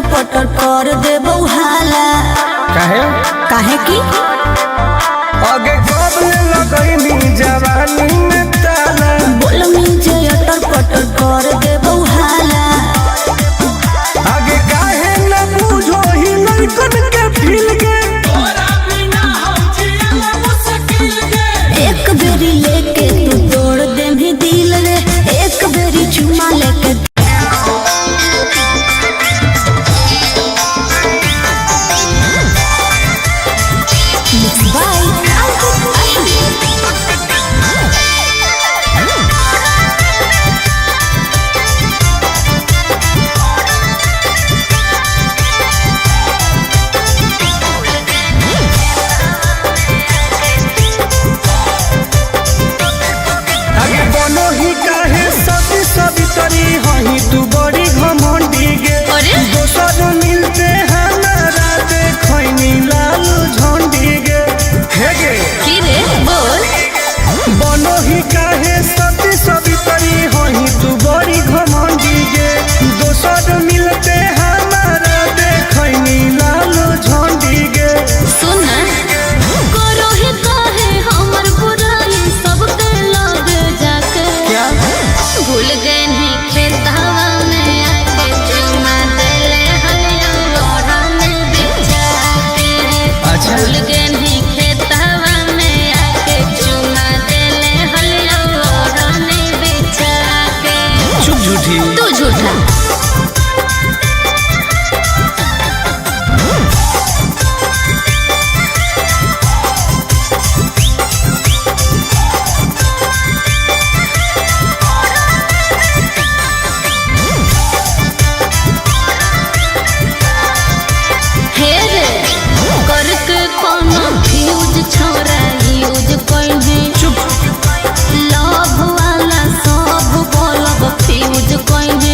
पटर कर देबो हाला। काहे काहे की आगे कब लगैनी जवानी में ताला बोलमी जे अटर पटर कर देबो हाला। आगे काहे न बुझो ही लड़कन के फील के तोरा बिना हम जियला मुश्किल के। एक बेरी लेके तू तोड़ दे भी दिल रे, एक बेरी चुमा लेके तू बड़ी घमंडी गे दोसर मिलते हमारा देखनी लाल झंडी गे हे गे की रे बोल बनो ही काहे सती सवितरी होही तू बड़ी घमंडी गे दोसर मिलते हमारा देखनी लाल झंडी गे। सुन करो ही काहे हमर बुराई सबके लगे जाके क्या भूल गए नहीं खेतवा में आके चुमा देले हलिया लोरा में बिछा के। अच्छा भूल गए नहीं खेतवा में आके चुमा देले हलिया लोरा में बिछा के। चुप झूठी तू झूठा छोरा यूज कइने चुप लव वाला सब बोलब फ्यूज कइने।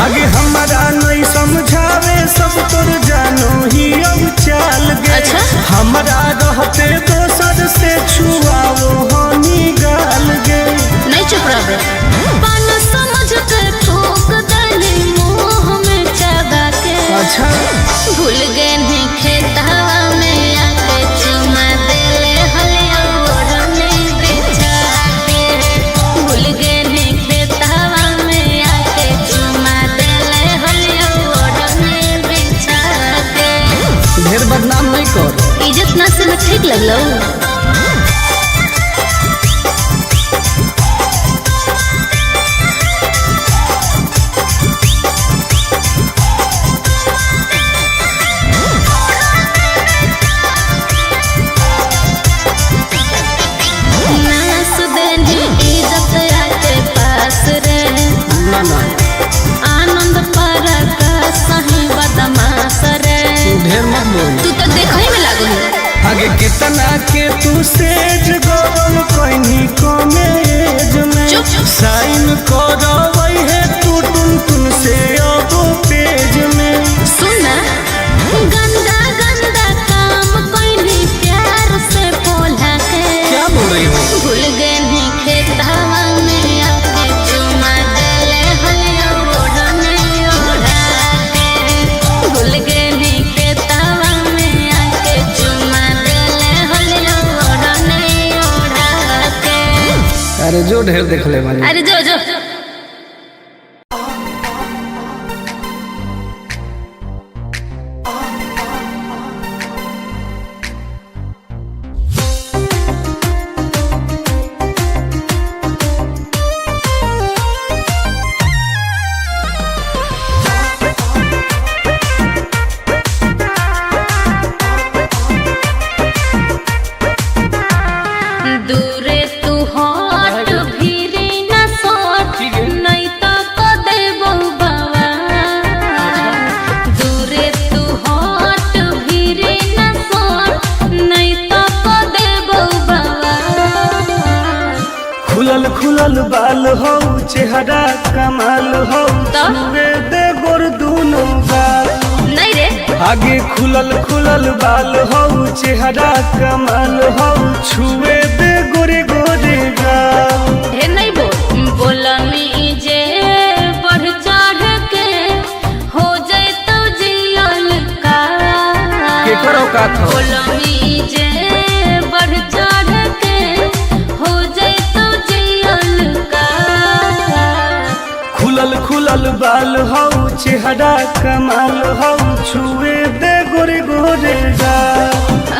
आगे हमारा नहीं समझावे सब तोर जानो ही अब चाल गे। अच्छा हमारा रहते दोसर से छुआओ हनी गाल गे। नहीं चुप रह पान समझ के ठोक देली मुंह में चबा के। अच्छा भूल गए नहीं खेतवा में आके चुमा देले हलिया ओढ़ने बिछा के। भूल गए नहीं खेतवा में आके चुमा देले हलिया ओढ़ने बिछा के। ढेर बदनाम नहीं कर इज्जत ना से ठीक लगलो। आनंद पर सही बदमाश रे ढेर मत बोल तू तो देखई में लागल। आगे कितना के तू सेज गोल कहनी कॉलेज में चुप साइन करवई है तू टुन से अब पेज में। सुन गंदा गंदा काम कइनी प्यार से बोला के। क्या बोल रही हो भूल गए नहीं खेतवा में आके चुमा देले हलिया ओढ़ने ओढ़ा के। भूल गए नहीं खेतवा में आके चुमा देले हलिया ओढ़ने ओढ़ा के। अरे जो ढेर देख ले वाली अरे जो जो दूरे तू हट भीरी न सो हो चेहरा कमाल हो तो? छुए दे गोर दोनों गाल नहीं रे आगे खुलल खुलल बाल हो चेहरा कमाल हो छुए दे गोरे गोरे गाल हे नहीं बोला मी जे बढ़ चढ़ के हो जाए तो जियल का केकरो का था बोला मी जे बढ़ चढ़ के हो जाए तो जियल का खुलल खुलल बाल हो चेहरा कमाल हो छुए दे गोरे गोरे गाल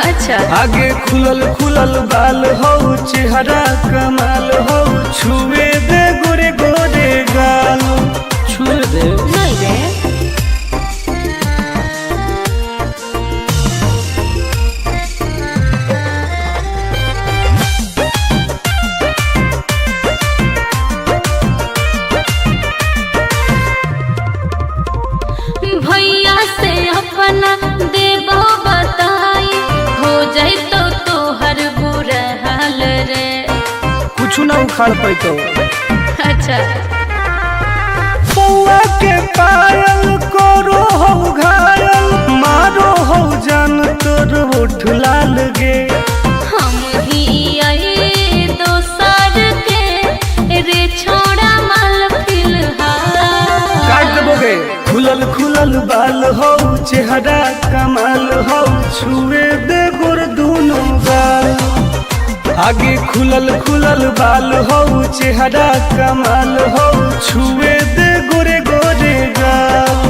अच्छा आगे खुलल खुलल बाल हो चेहरा कमाल हो छुए दे गोरे गोरे गाल छुए दे नहीं रे भैया से अपना देबो बताई हो जाए तो तोहर बुरा हाल रे कुछ ना उखाड़ पैतो अच्छा पौआ के पायल करो हो घायल मारो हो जान तोर होठ लाल गे हम ही आई दोसर के रे छोड़ा माल फिलहाल काट देबोगे खुलल खुलल बाल हो चेहरा कमाल हो छुए दे गोर दोनों गाल आगे खुलल खुलल बाल हो चेहरा कमाल हो छुए दे गोरे गोरे गाल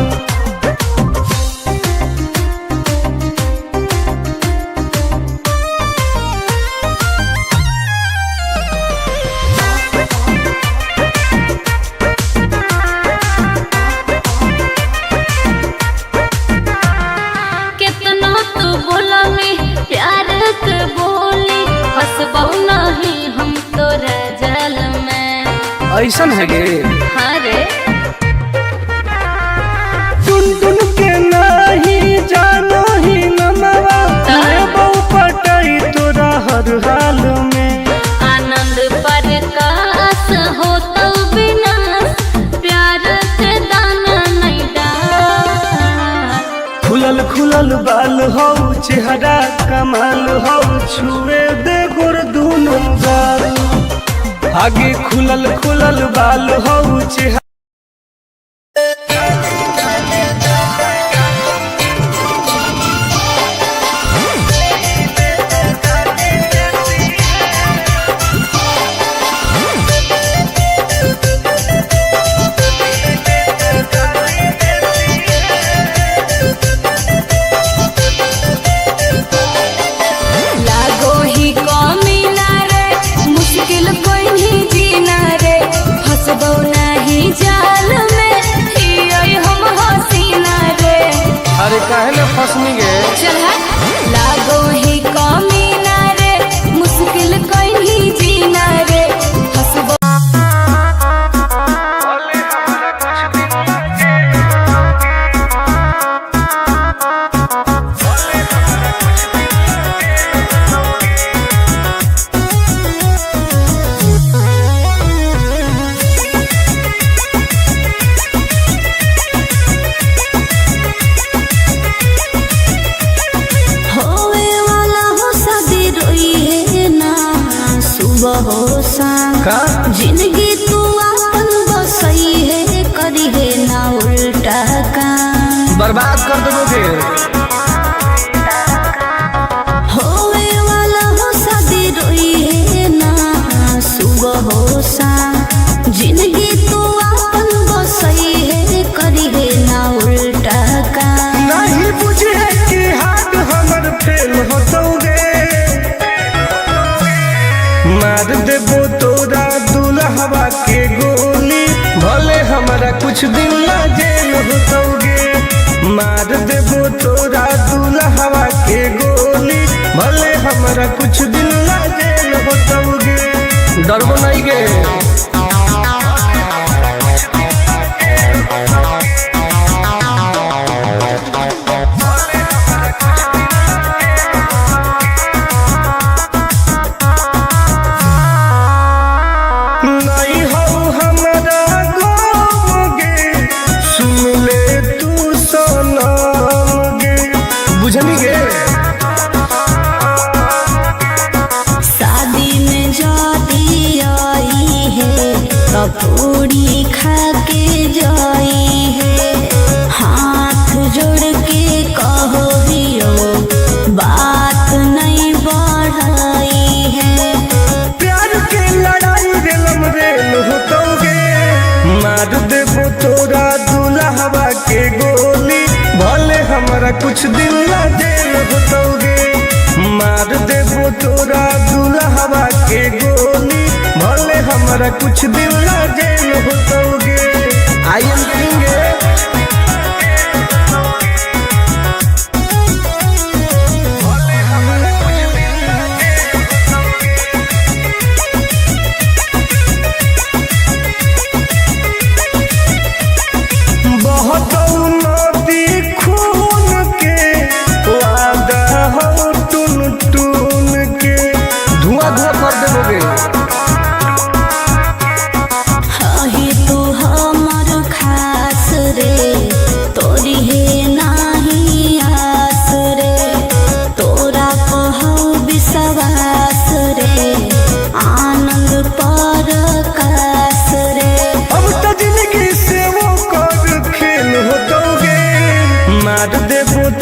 कितना तू बोला में प्यार के बोली हंसबो नहीं हम तोरा जल में ऐसन है गे हाँ रे टुन टुन के नहीं जानो ही नमवा लेबो पटाई तोरा हर हाल में आनंद प्रकाश हो तो विनाश प्यार के दाना नहीं डाल खुलल खुलल बाल हो चेहरा कमाल हो छुए दे गोर दोनों गाल आगे खुलल खुलल बाल हो चेहरा लागो ही कमीना रे मुश्किल कोई नहीं जीना रे फंसबो नहीं जाल में हियै हम हसीना रे अरे काहे ना फसनी गे चल लागो ही कमीना रे मुश्किल कोई नहीं जीना रे फंसबो होवे वाला हो शादी रोई है ना सुबह हो शाम का जिंदगी तू अपन बसई है करी है ना उल्टा काम बर्बाद कर देबोगे होवे वाला हो शादी रोई है ना सुबह हो शाम जिंदगी तू अपन बसई है करी है ना उल्टा काम नहीं बुझे कि हाथ हमर फेल होतोगे मार देबो तोरा दुल्हवा के गोली भले हमारा कुछ दिन ना जेल होतोगे मार देबो तोरा दुल्हवा के गोली भले हमारा कुछ दिन ना जेल होतोगे डरबो नहीं गे नहीं हो बुझनी गे। शादी में जाती आई है तो पूरी खा के जाई है। हाथ जोड़ के कहो हियो बात नहीं बढ़ाई है। प्यार के लड़ाई रेलम रेल होतोगे, मार देबो तोरा दुल्हवा के गोली, भले हमारा कुछ दिन ला जेल होतोगे। मार देबो तोरा दुल्हवा के गोली, भले हमारा कुछ दिन ला जेल होतोगे। आई एम किंग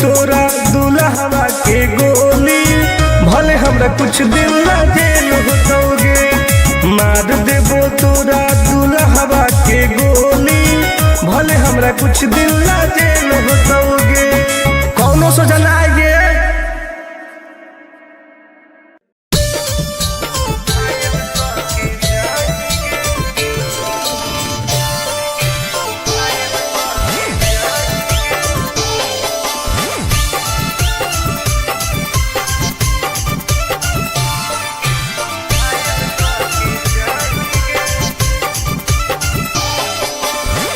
तोरा दुल्हवा के गोली, भले हमरा कुछ दिन ला जेल होतोगे। मार देबो तोरा दुल्हवा के गोली, भले हमरा कुछ दिन ला जेल होतोगे। कौनो सोचा ना आइए।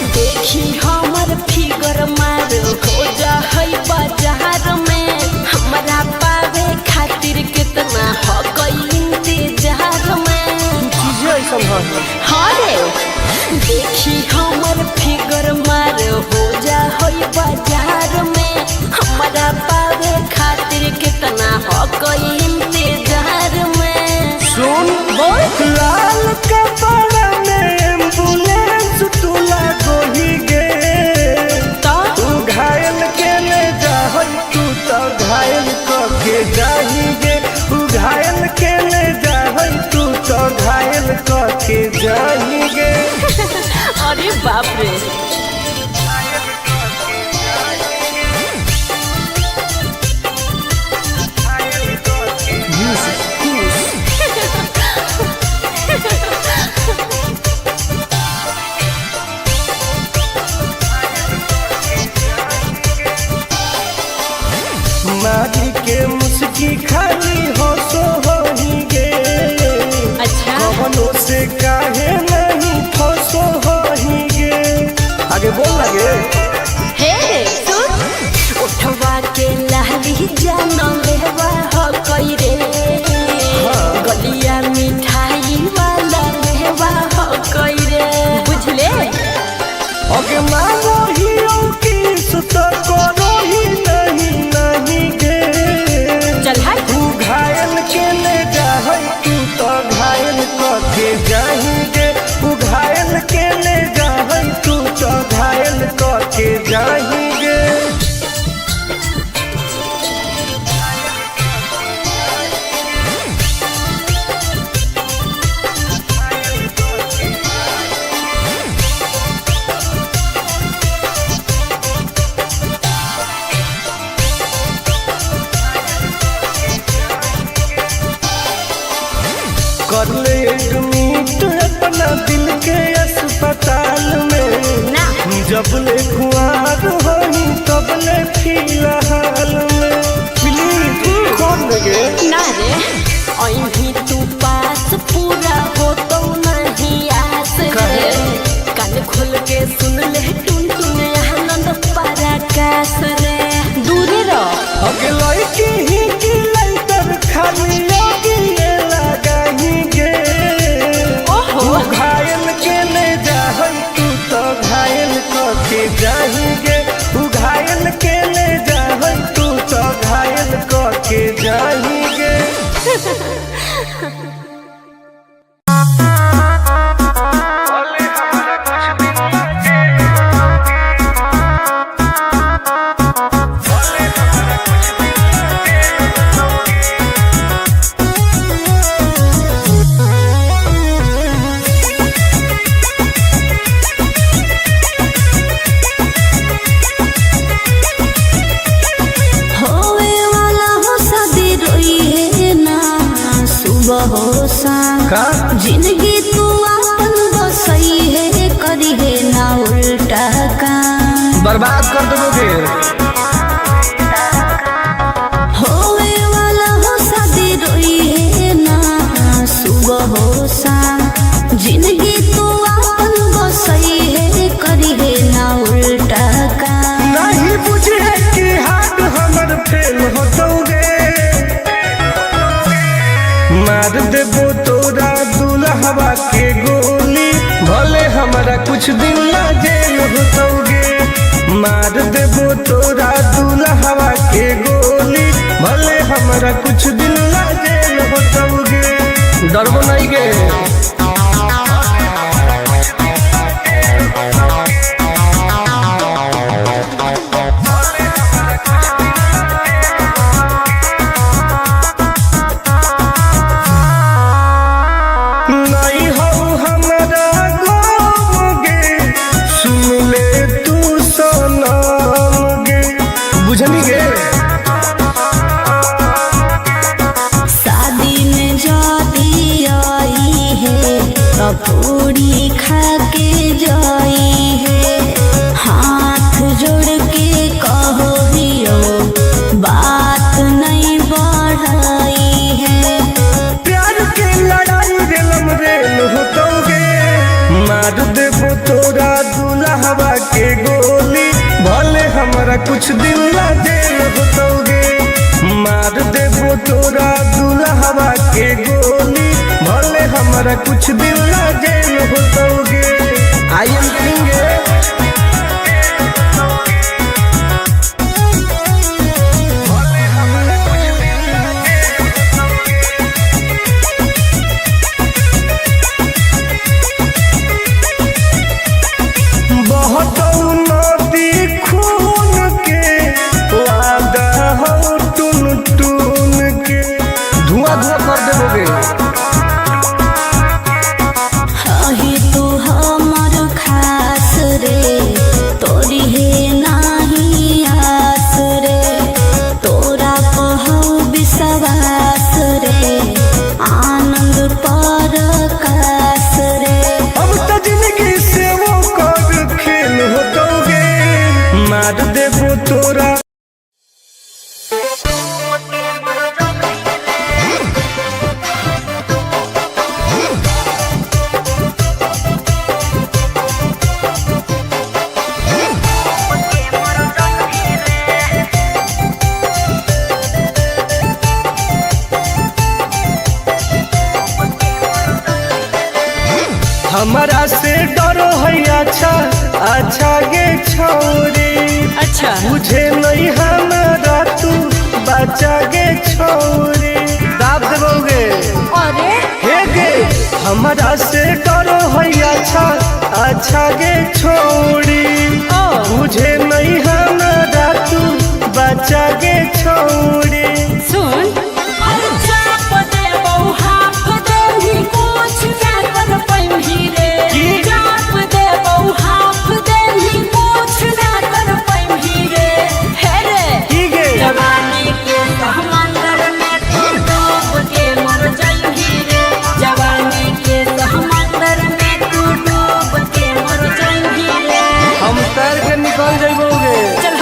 देखी हमर फिगर मार हो जा होई बाजार में, हमारा पावे खातिर कितना हो कोई इंतजार में। सुन बोल लाल कपड़ा में एम्बुलेंस तुला गोही गे, तू घायल के ले जा तू तो घायल के जाही गे। तू घायल के ले जा तू तो घायल के जाही गे। अरे बाप रे। मारी के मुस्की खाली हो सो होही गे। अच्छा कवनो से काहे नहीं फसो होही गे। आगे बोल लगे हे सुन उठवा के लहरी जानो लेवा हो कोई रे। गलिया मिठाई वाला लेवा हो कोई रे, बुझले। ओके मांगो हियो किस तो करो ही नहीं गे। चल हाय तू घायल के ले जा तू तो घायल के जाही गे। तू घायल के ले जा तू तो घायल के जाही गे। कर ले एडमिट अपना दिल के अस्पताल में ना। जब ले खुआर होई तब ले फिलहाल में प्लीज खोल गे ना रे। अहीं तू पास पूरा हो तो नहीं आस रे। कान खोल के सुन ले टुन टुन आनंद पराकाश रे। दूरे रह अगे लड़की ही की लइटर खाली लगी लगाही गे। ओहो घायल के ले जा तू तो घायल के जाही गे। तू घायल के ले जा तू तो के जाएंगे। जिंदगी तू अपन बसई है करी है ना उल्टा काम बर्बाद कर दोगे। होवे वाला हो शादी रोई है ना सुबह हो शाम जिंदगी तू अपन बसई है करी है ना उल्टा काम नहीं बुझे कि हाथ हमर फेल होतोगे मार देबो तोरा दुल्हवा के गोली भले हमारा कुछ दिन ना जेल होतोगे मार देबो तोरा दुल्हवा के गोली भले हमारा कुछ दिन ना जेल होतोगे डरबो नहीं गे। शादी में जाती आई है पूरी खा के जाई है हाथ जोड़ के कहो दियो बात नहीं बढ़ाई है प्यार के लड़ाई रेलम रेल होतोगे मार देबो तोरा दुल्हवा के गोली भले हमारा कुछ दिन ना जेल होतोगे मार देबो तोरा दुल्हवा के गोली भले हमारा कुछ दिन ना जेल होतोगे। आई एम किंग बहुत नदी खून के वादा हो टून टून के धुआं धुआं कर देबोगे। ही तू हमर खास रे तोरी है नाही आस रे तोरा कहू विश्वास रे आनंद पर कास रे अब तो जिंदगी से वो कर खेल होतोगे मार देबो तोरा हमारा से डरो है अच्छा अच्छा गे छोरी अच्छा मुझे नहीं हमारा तू बचा गे छोरी दाब देबोगे। अरे हे गे हमारा से डरो है अच्छा अच्छा गे छोरी मुझे नहीं हमारा तू बचा गे छोरी सुन हम तैर के निकल जाइबोगे। चल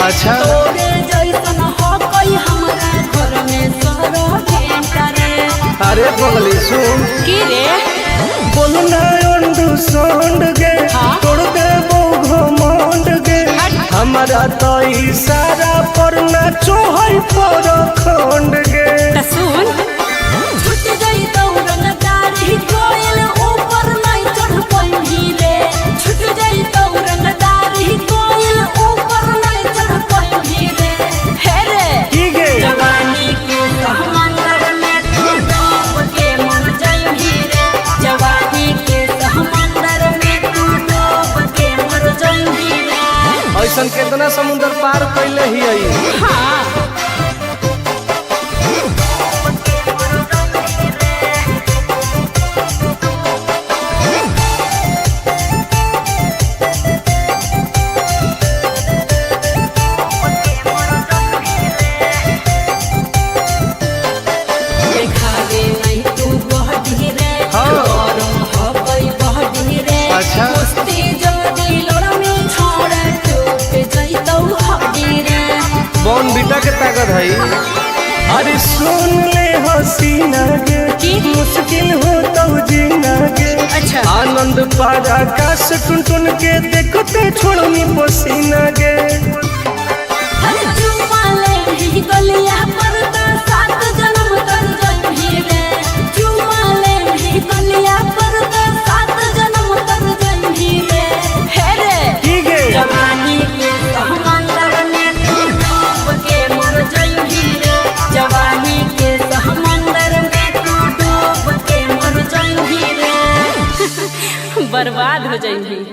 अच्छा अरे पगली सुन की रे बोलना संड गे तोड़ देबो घमंड गे हमारा तो इशारा पर नाचो है पर खंड गे सुन छूट गई दौड़न दारी कोयल ऊपर नहीं चढ़ पाई रे छूट गई दौड़न दारी कोयल ऊपर नहीं चढ़ पाई रे हे रे की गे जवानी के समंदर में तू डूब के मर जाई रे जवानी के समंदर में तू डूब के मर जाई रे ऐसन कितना समुद्र पार कैले ही आई हाँ देखावे नहीं तू बहडी रे गरम हो गई बहडी रे अच्छा। मस्ती जदी लड़मी छोड़ टूट जइतौ हड्डी रे बॉन बीटा के ताकत है अरे सुन ले हसीना गे की? मुश्किल हो तो जीना गे अच्छा। आनंद पार आकाश टुन टुन के देखते छोड़नी पसीना गे हर चुमाले ही गलिया पर तो सात जन्म कर जइही रे चुमाले ही गलिया पर तो सात जन्म कर जइही रे हे रे की गे जवानी के समंदर में तू डूब के मर जाई रे जवानी के समंदर में तू डूब के मर जाई रे बर्बाद हो जाई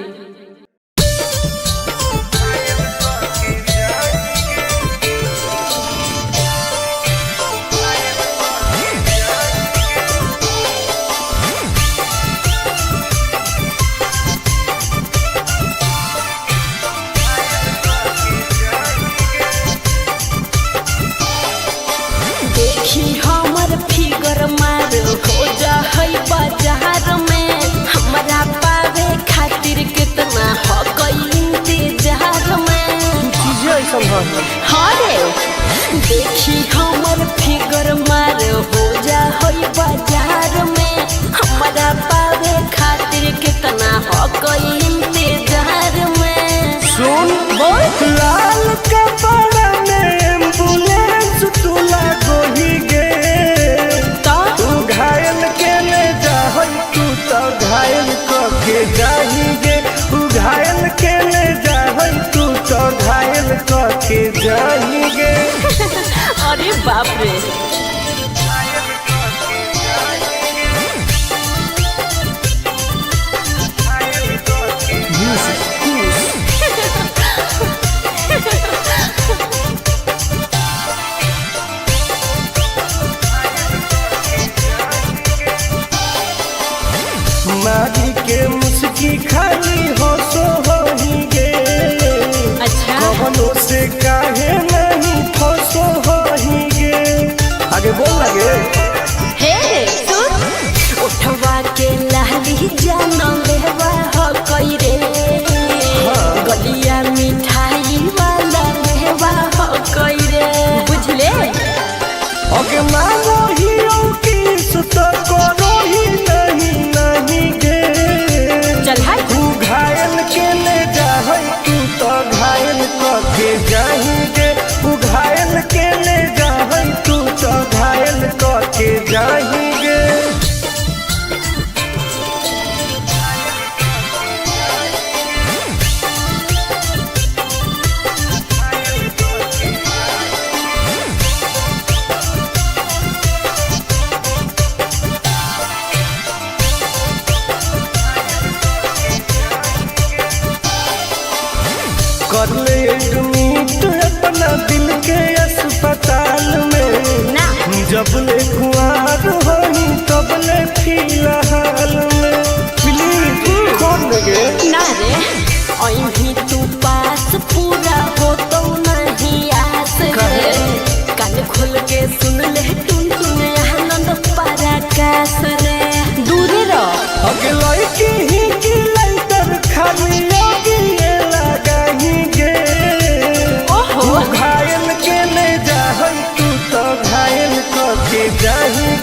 देखी हमर फिगर मार हो जा है बाजार में हमरा पावे खातिर कितना हो गई इंतजार में चीजें ऐसा है हाँ रे देखी हमर फिगर मार हो जा है बाजार में हमरा पावे खातिर कितना हो गई इंतजार में सुन बोल लाल कपड़ा में एम्बुलेंस तुला गोही गे तो तू घायल के ले जा तू तो घायल के जाही गे तू घायल के ले जा तू तो घायल के जाही गे अरे बाप रे मारी के मुस्की खाली हो सो होही गे अच्छा कवनो से काहे नहीं फसो होही गे आगे बोल लगे हे सुन उठवा के लाली जाना लेवा हो कई रे गलिया मिठाई वाला लेवा हो कई रे बुझले ओके मानो ही की सुत करो ही नहीं गे चल हाय तू घायल के ले जा तू तो घायल के जाही गे तू घायल के ले जा तू तो घायल के जाही गे कर ले एडमिट अपना दिल के अस्पताल में ना जब ले कुआर होई तब ले फिलहाल में प्लीज खोल गे ना रे अभी तू पास पूरा हो तो नहीं आस रे कान खोल के सुन ले टुन टुन आनंद पराकाश रे दूर रह अगला की ही की लाइटर खाली लगी लगाही गे ओहो तू घायल के ले जा तू तो घायल के जाही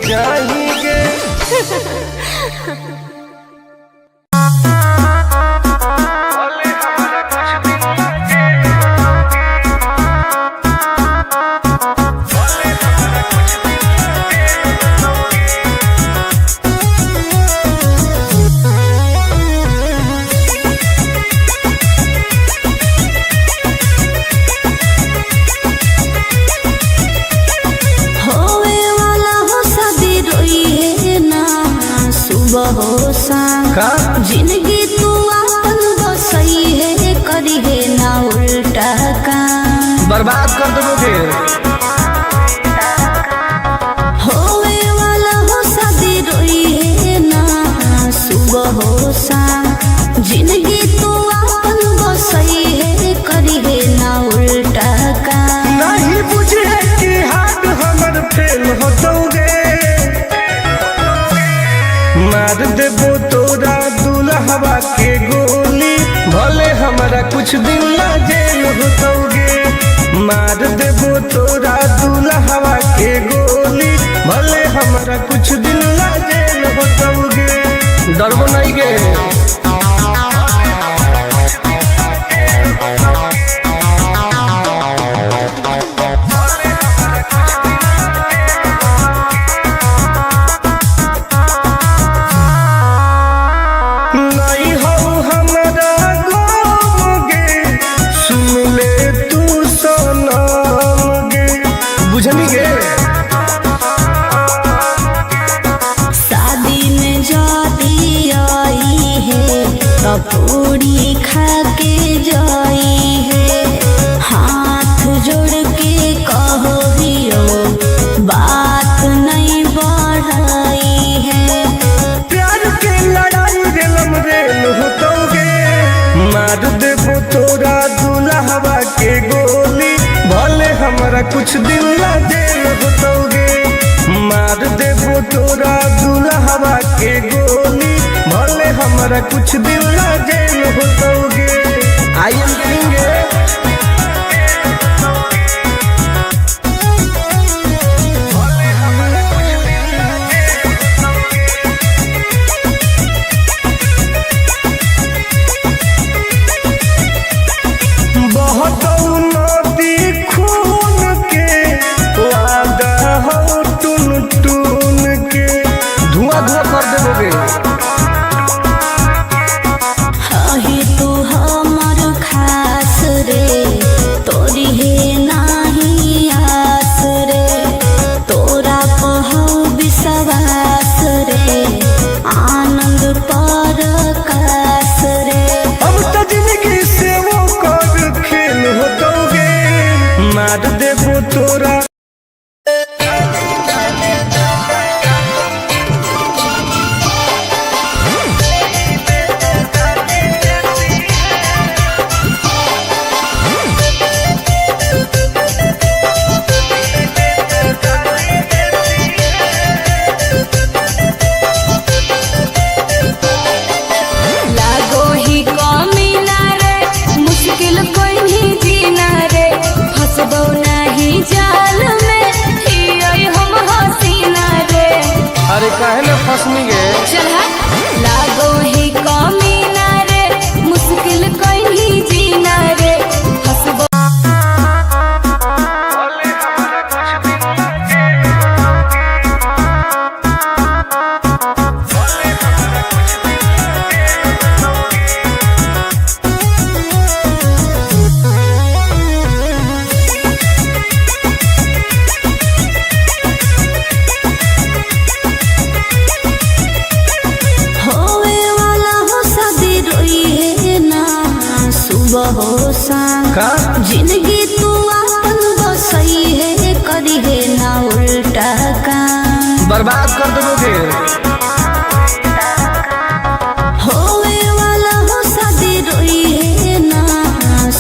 चाहिए। जिंदगी तू अपन बसई है करी है ना उल्टा काम बर्बाद कर दोगे। होवे वाला हो शादी रोई है ना सुबह हो शाम जिंदगी तू अपन बसई है करी है ना उल्टा काम नहीं बुझे कि हाथ हमर फेल हो दोगे। मार देबो तोरा दुल्हवा के गोली भले हमारा कुछ दिन ला जेल होतोगे। मार देबो तोरा दुल्हवा के गोली भले हमारा कुछ दिन ला जेल होतोगे। डरबो नहीं गे। शादी में जाती आई है तो पूरी खा के जाई है हाथ जोड़ के कहो हियो बात नहीं बढ़ाई है। प्यार के लड़ाई रेलम रेल होतोगे। मार देबो तोरा दुल्हवा के गोली भले हमारा कुछ दिन ला जेल होतोगे। मार देबो तोरा दुल्हवा के गोली भले हमारा कुछ दिन ला जेल होतोगे। I am king. बहुत नदी खून के वादा हो टून टून के धुआं धुआं कर देबोगे। ही तू हमर खास रे तोरी है नाही आस रे तोरा कहू विश्वास रे आनंद पर कास रे। अब तो जिंदगी से वो कर खेल होतोगे। मार देबो तोरा लागो ही कमी ना रे मुश्किल कोई नहीं जीना रे फंसबो नहीं जाल में ही हम हसीना रे। अरे काहे ना फंसनी गे। चल लागो ही कमी ना रे मुश्किल कोई नहीं जीना रे फंसबो। हो शाम जिंदगी तू अपन बसई है करी है ना उल्टा काम बर्बाद कर दोगे। होवे वाला हो शादी रोई है ना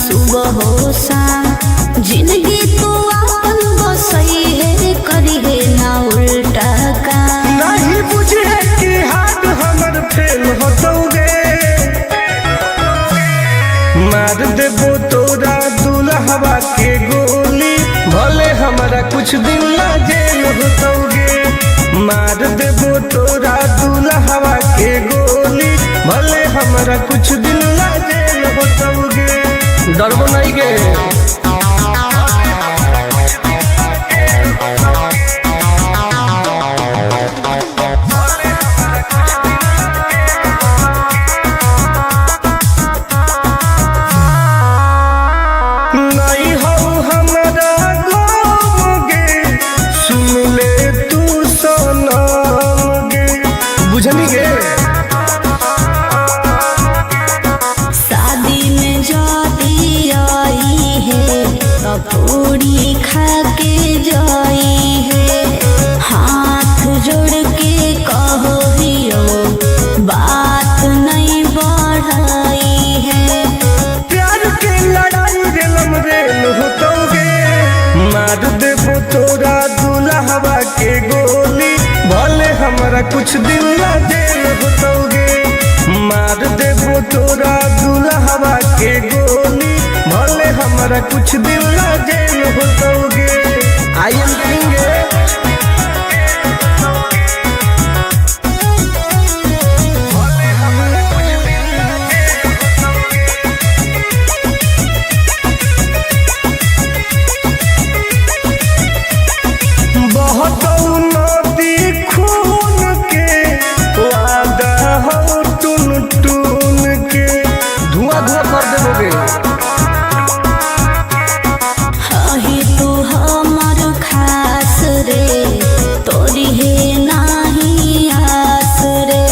सुबह हो शाम जिंदगी तू अपन बसई है करी है ना उल्टा काम नहीं बुझे कि हाथ हमर फेल होतोगे। मार देबो तोरा दुल्हवा के गोली भले हमारा कुछ दिन ला जेल होतोगे। मार देबो तोरा दुल्हवा के गोली, भले हमरा कुछ दिन ला जेल होतोगे। डरबो नहीं गे। नहीं हो हमरा गम गे, सुन ले तू सनम गे, बुझनी गे। शादी में जाती आई है तो पूरी खा के जाई है, हाथ जोड़ के कहो हियो बात नहीं बढ़ाई है। प्यार के लड़ाई रेलम रेल होतोगे, मार देबो तोरा दुल्हवा के गोली, भले हमरा कुछ दिन ला जेल होतोगे। मार देबो तोरा दुल्हवा के गोली, भले हमरा कुछ दिन ला जेल होतोगे। I am king. बहुत नदी खून के वादा हो टून टून के, धुआं धुआं कर देबोगे। हही तू हमर खास रे, तोरी है नाही आस रे,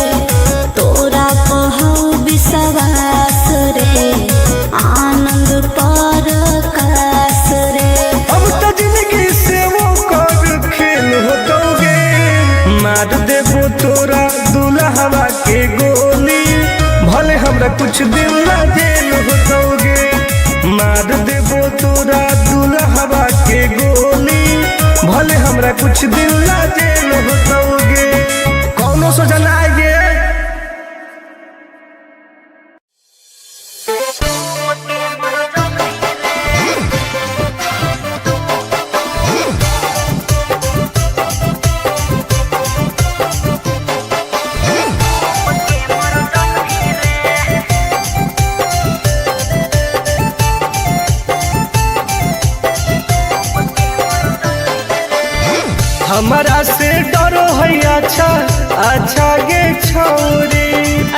तोरा कहू विश्वास रे, आनंद पर कास रे। अब तो जिंदगी से वो कर खेल होतोगे, मार देबो तोरा दुल्हवा के गोली, भले हमरा कुछ दिन ला जेल होतोगे। मार देबो तोरा दुल्हवा के गोली, भले हमरा कुछ दिन ला जेल होतोगे। कौनो सोचा ना आएगे। हमारा से डरो है अच्छा अच्छा गे छोरी,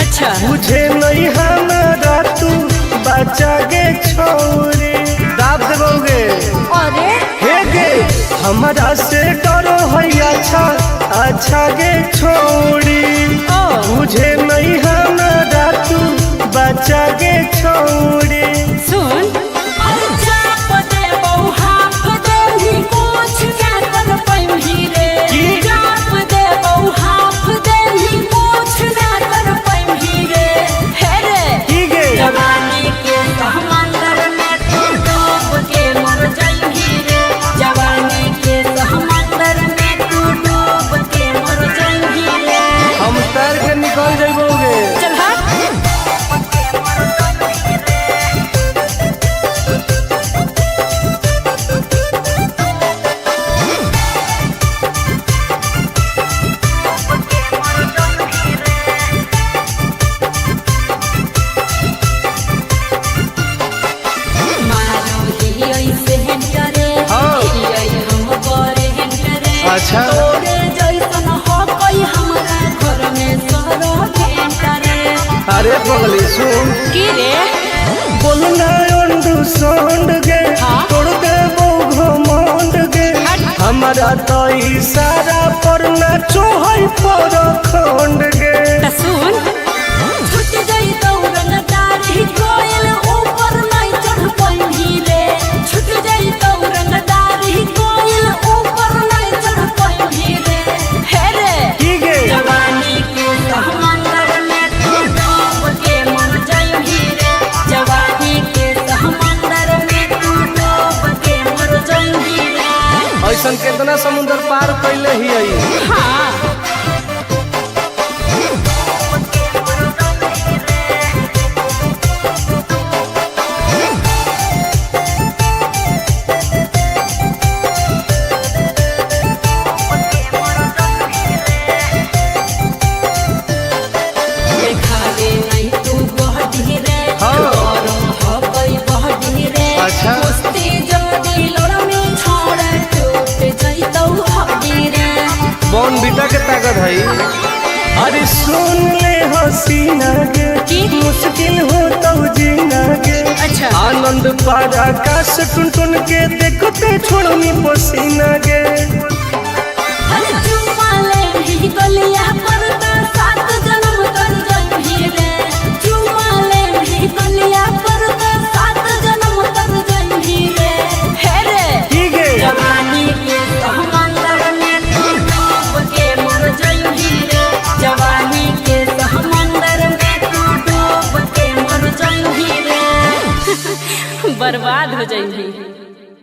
अच्छा मुझे नहीं हमारा तू बचा गे छोरी। दाब देबोगे। अरे हे गे हमारा से डरो है अच्छा अच्छा गे छोरी, मुझे नहीं हमारा तू बचा गे छोरी। सुन निकल जाइबोगे। चल अच्छा अरे पगली सुन की रे बोलना अंडू सोंड गे तोड़ दे वो घमंड गे हमारा तो इशारा पर नाचो है पर खंड गे। सुन छूट गई दौड़न दाढ़ी कोयल ऊपर नहीं चढ़ पाई रे, छूट गई दौड़न दाढ़ी कोयल ऊपर नहीं चढ़ पाई रे। हे रे की गे जवानी के समंदर में तू डूब के मर जाएगी रे, जवानी के समंदर में तू डूब के मर जाएगी रे। ऐसा कितना समुद्र पार कैले ही आई। हाँ कौन बीटा के ताकत है? अरे सुन ले हसीना के की? मुश्किल हो तो जीना के अच्छा आनंद पार आकाश टुन टुन के देखते छोड़नी पसीना के चुम्मा ले ही गलिया पर तो 7 जन्म कर जइही रे चुम्मा ले ही गलिया पर तो 7 जन्म कर जइही रे हे रे ठीक है जवानी के समंदर में तू डूब के मर जइही रे जवानी के समंदर में तू डूब के मर जइही रे बर्बाद हो जइही।